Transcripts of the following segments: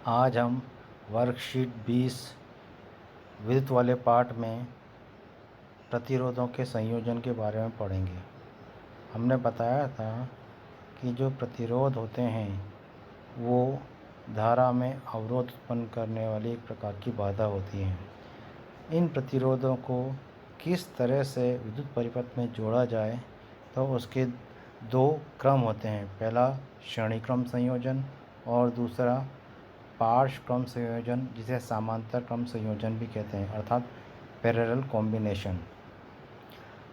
आज हम वर्कशीट 20 विद्युत वाले पार्ट में प्रतिरोधों के संयोजन के बारे में पढ़ेंगे। हमने बताया था कि जो प्रतिरोध होते हैं वो धारा में अवरोध उत्पन्न करने वाली एक प्रकार की बाधा होती हैं। इन प्रतिरोधों को किस तरह से विद्युत परिपथ में जोड़ा जाए तो उसके दो क्रम होते हैं। पहला श्रेणी क्रम संयोजन और दूसरा पार्श्व क्रम संयोजन, जिसे समांतर क्रम संयोजन भी कहते हैं, अर्थात पैरेलल कॉम्बिनेशन।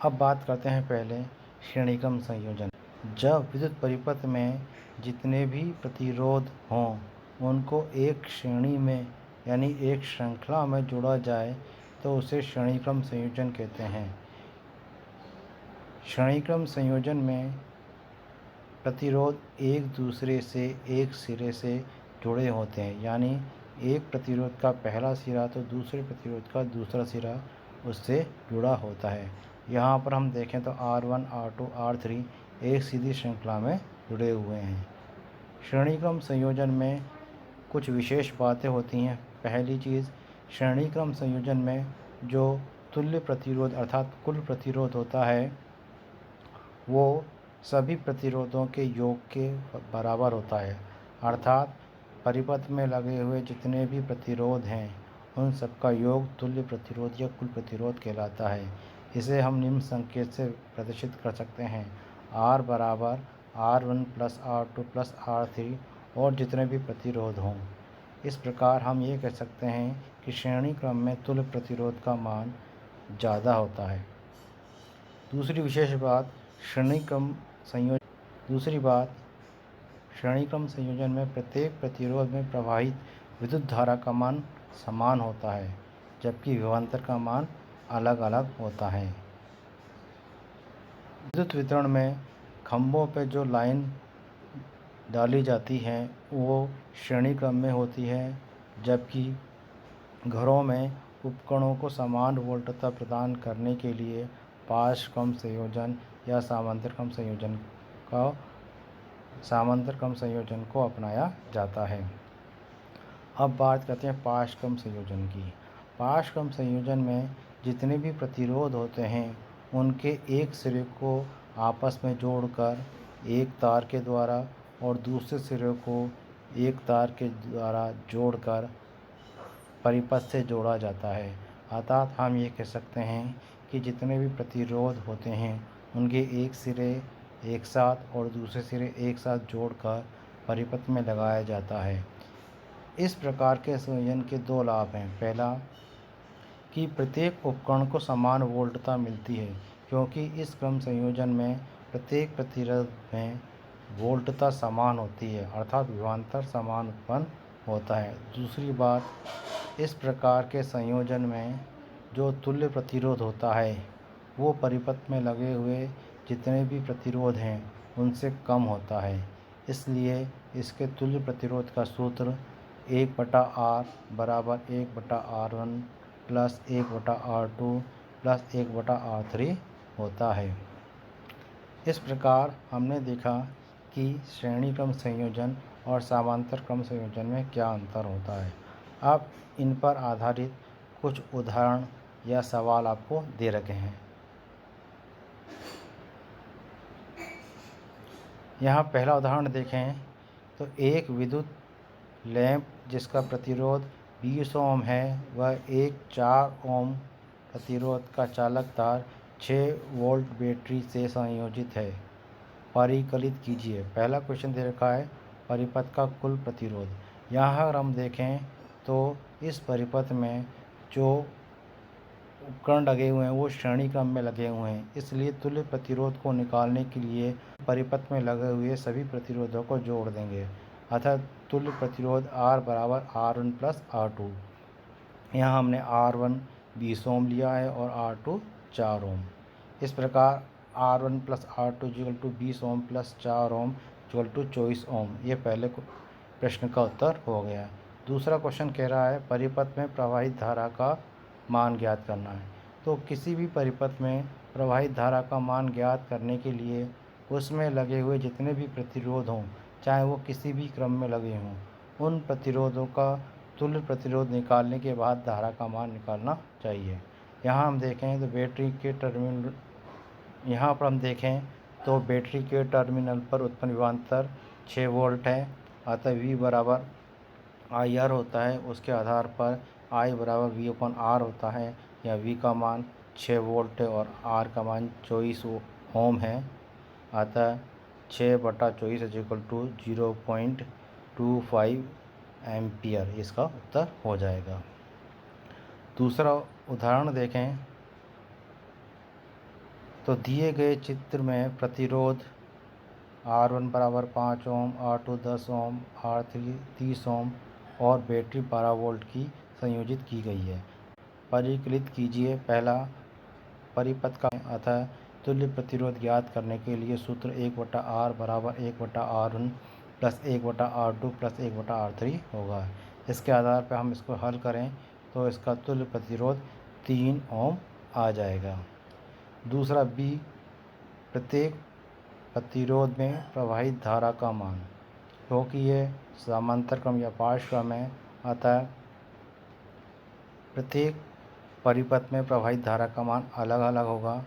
अब बात करते हैं पहले श्रेणी क्रम संयोजन। जब विद्युत परिपथ में जितने भी प्रतिरोध हों उनको एक श्रेणी में यानी एक श्रृंखला में जोड़ा जाए तो उसे श्रेणी क्रम संयोजन कहते हैं। श्रेणी क्रम संयोजन में प्रतिरोध एक दूसरे से एक सिरे से जुड़े होते हैं, यानी एक प्रतिरोध का पहला सिरा तो दूसरे प्रतिरोध का दूसरा सिरा उससे जुड़ा होता है। यहाँ पर हम देखें तो R1, R2, R3 एक सीधी श्रृंखला में जुड़े हुए हैं। श्रेणी क्रम संयोजन में कुछ विशेष बातें होती हैं। पहली चीज़, श्रेणी क्रम संयोजन में जो तुल्य प्रतिरोध अर्थात कुल प्रतिरोध होता है वो सभी प्रतिरोधों के योग के बराबर होता है, अर्थात परिपथ में लगे हुए जितने भी प्रतिरोध हैं उन सबका योग तुल्य प्रतिरोध या कुल प्रतिरोध कहलाता है। इसे हम निम्न संकेत से प्रदर्शित कर सकते हैं। R बराबर R1 plus R2 plus R3 और जितने भी प्रतिरोध हों। इस प्रकार हम ये कह सकते हैं कि श्रेणी क्रम में तुल्य प्रतिरोध का मान ज़्यादा होता है। दूसरी बात, श्रेणी क्रम संयोजन में प्रत्येक प्रतिरोध में प्रवाहित विद्युत धारा का मान समान होता है, जबकि विभवांतर का मान अलग अलग होता है। विद्युत वितरण में खंभों पर जो लाइन डाली जाती है वो श्रेणी क्रम में होती है, जबकि घरों में उपकरणों को समान वोल्टता प्रदान करने के लिए पार्श्व क्रम संयोजन या समांतर क्रम संयोजन को अपनाया जाता है। अब बात करते हैं पार्श्व क्रम संयोजन की। पार्श्व क्रम संयोजन में जितने भी प्रतिरोध होते हैं उनके एक सिरे को आपस में जोड़कर एक तार के द्वारा और दूसरे सिरे को एक तार के द्वारा जोड़कर परिपथ से जोड़ा जाता है। अर्थात हम ये कह सकते हैं कि जितने भी प्रतिरोध होते हैं उनके एक सिरे एक साथ और दूसरे सिरे एक साथ जोड़कर परिपथ में लगाया जाता है। इस प्रकार के संयोजन के दो लाभ हैं। पहला कि प्रत्येक उपकरण को समान वोल्टता मिलती है, क्योंकि इस क्रम संयोजन में प्रत्येक प्रतिरोध में वोल्टता समान होती है, अर्थात विभवांतर समान उत्पन्न होता है। दूसरी बात, इस प्रकार के संयोजन में जो तुल्य प्रतिरोध होता है वो परिपथ में लगे हुए जितने भी प्रतिरोध हैं उनसे कम होता है। इसलिए इसके तुल्य प्रतिरोध का सूत्र 1/R बराबर 1/R1 plus 1/R2 plus 1/R3 होता है। इस प्रकार हमने देखा कि श्रेणी क्रम संयोजन और समांतर क्रम संयोजन में क्या अंतर होता है। अब इन पर आधारित कुछ उदाहरण या सवाल आपको दे रखे हैं। यहाँ पहला उदाहरण देखें तो एक विद्युत लैंप जिसका प्रतिरोध 20 ओम है वह एक 4 ओम प्रतिरोध का चालक तार 6 वोल्ट बैटरी से संयोजित है, परिकलित कीजिए। पहला क्वेश्चन दे रखा है परिपथ का कुल प्रतिरोध। यहाँ अगर हम देखें तो इस परिपथ में जो उपकरण लगे हुए हैं वो श्रेणी क्रम में लगे हुए हैं, इसलिए तुल्य प्रतिरोध को निकालने के लिए परिपथ में लगे हुए सभी प्रतिरोधों को जोड़ देंगे, अतः तुल्य प्रतिरोध R बराबर R1 प्लस R2। यहाँ हमने R1 20 ओम लिया है और R2 4 ओम। इस प्रकार R1 plus R2 equal to 20 ohm plus 4 ohm equal to 24 ohm. ये पहले प्रश्न का उत्तर हो गया। दूसरा क्वेश्चन कह रहा है परिपथ में प्रवाहित धारा का मान ज्ञात करना है। तो किसी भी परिपथ में प्रवाहित धारा का मान ज्ञात करने के लिए उसमें लगे हुए जितने भी प्रतिरोध हों, चाहे वो किसी भी क्रम में लगे हों, उन प्रतिरोधों का तुल्य प्रतिरोध निकालने के बाद धारा का मान निकालना चाहिए। यहाँ हम देखें तो बैटरी के टर्मिनल यहाँ पर हम देखें तो बैटरी के टर्मिनल पर उत्पन्न विभवांतर 6 वोल्ट है। अतः V बराबर IR होता है। उसके आधार पर I बराबर V/R होता है। या V का मान 6 वोल्ट है और R का मान 24 ओम है। अतः 6/24 = 0.25 एम्पियर इसका उत्तर हो जाएगा। दूसरा उदाहरण देखें तो दिए गए चित्र में प्रतिरोध R1 बराबर 5 ओम, R2 10 ओम, R3 30 ओम और बैटरी 12 वोल्ट की संयोजित की गई है। परिकलित कीजिए। पहला परिपथ का अतः तुल्य प्रतिरोध ज्ञात करने के लिए सूत्र 1/R बराबर 1/R1 plus 1/R2 plus 1/R3 होगा। इसके आधार पर हम इसको हल करें तो इसका तुल्य प्रतिरोध 3 ओम आ जाएगा। दूसरा B, प्रत्येक प्रतिरोध में प्रवाहित धारा का मान। क्योंकि ये समांतर क्रम या पार्श्व क्रम है, अतः प्रत्येक परिपथ में प्रवाहित धारा का मान अलग अलग होगा।